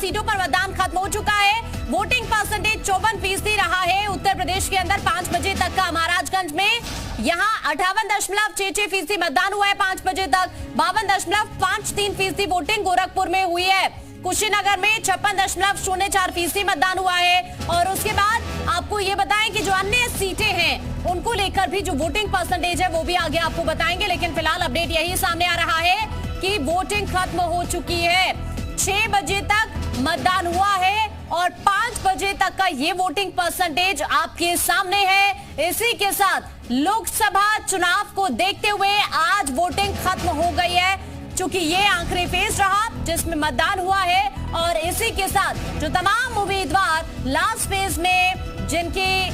सीटों पर मतदान खत्म हो चुका है। वोटिंग परसेंटेज 54% रहा है। उत्तर प्रदेश के अंदर 5 बजे तक का महाराजगंज में यहाँ 58.66% मतदान हुआ है। 5 बजे तक 52.53% वोटिंग गोरखपुर में हुई है। कुशीनगर में 56.04% मतदान हुआ है। और उसके बाद आपको ये बताएं कि जो अन्य सीटें हैं उनको लेकर भी जो वोटिंग परसेंटेज है वो भी आगे आपको बताएंगे। लेकिन फिलहाल अपडेट यही सामने आ रहा है कि वोटिंग खत्म हो चुकी है। 6 बजे तक मतदान हुआ है और 5 बजे तक का ये वोटिंग परसेंटेज आपके सामने है। इसी के साथ लोकसभा चुनाव को देखते हुए आज वोटिंग खत्म हो गई है, चूंकि ये आखिरी फेज रहा जिसमें मतदान हुआ है। और इसी के साथ जो तमाम उम्मीदवार लास्ट फेज में जिनकी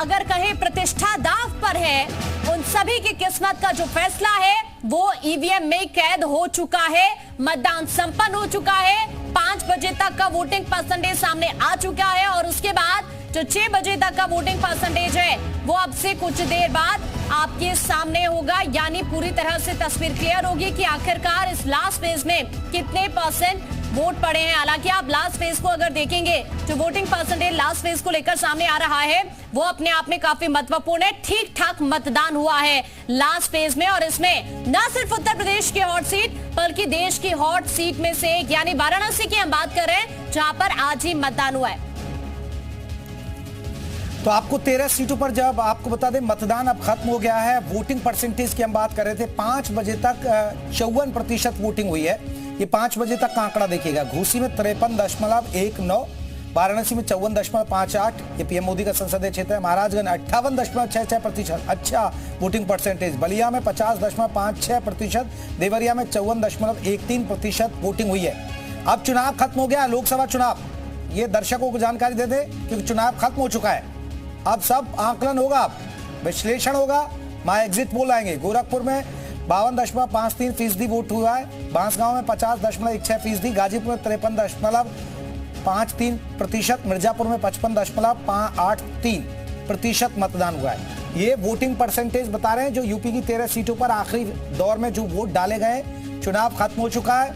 अगर कहें प्रतिष्ठा दांव पर है, उन सभी की किस्मत का जो फैसला है वो ईवीएम में कैद हो चुका है। मतदान संपन्न हो चुका है। 5 बजे तक का वोटिंग परसेंटेज सामने आ चुका है और उसके बाद जो 6 बजे तक का वोटिंग परसेंटेज है वो अब से कुछ देर बाद आपके सामने होगा। यानी पूरी तरह से तस्वीर क्लियर होगी कि आखिरकार इस लास्ट फेज में कितने परसेंट वोट पड़े हैं। हालांकि आप लास्ट फेज को अगर देखेंगे, जो वोटिंग परसेंटेज लास्ट फेज को लेकर सामने आ रहा है वो अपने आप में काफी महत्वपूर्ण है। ठीक ठाक मतदान हुआ है लास्ट फेज में और इसमें न सिर्फ उत्तर प्रदेश की हॉट सीट बल्कि देश की हॉट सीट में से एक यानी वाराणसी की हम बात कर रहे हैं, जहां पर आज ही मतदान हुआ है। तो आपको 13 सीटों पर जब आपको बता दें मतदान अब खत्म हो गया है। वोटिंग परसेंटेज की हम बात कर रहे थे, 5 बजे तक 54% वोटिंग हुई है। ये 5 बजे तक का आंकड़ा देखिएगा। घोसी में 53.19, वाराणसी में 54.58, ये पीएम मोदी का संसदीय क्षेत्र है। महाराजगंज 58.66%, अच्छा वोटिंग परसेंटेज। बलिया में 50.56%, देवरिया में 54.13% वोटिंग हुई है। अब चुनाव खत्म हो गया, लोकसभा चुनाव। ये दर्शकों को जानकारी दे दे क्योंकि चुनाव खत्म हो चुका है। अब सब आंकलन होगा, विश्लेषण होगा, माय एग्जिट पोल आएंगे। गोरखपुर में 52.53% वोट हुआ है। बांसगांव में 50.16%, गाजीपुर में 53.53%, मिर्जापुर में 55.83% मतदान हुआ है। ये वोटिंग परसेंटेज बता रहे हैं जो यूपी की 13 सीटों पर आखिरी दौर में जो वोट डाले गए। चुनाव खत्म हो चुका है।